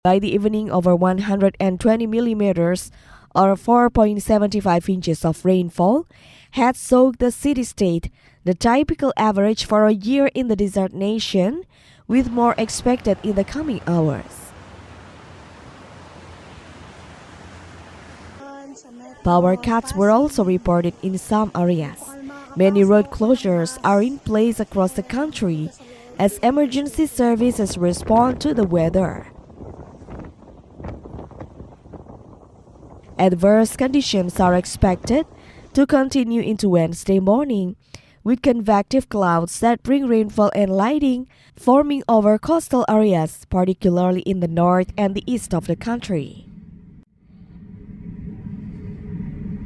By the evening, over 120 millimeters or 4.75 inches of rainfall had soaked the city-state, the typical average for a year in the desert nation, with more expected in the coming hours. Power cuts were also reported in some areas. Many road closures are in place across the country as emergency services respond to the weather. Adverse conditions are expected to continue into Wednesday morning, with convective clouds that bring rainfall and lightning forming over coastal areas, particularly in the north and the east of the country.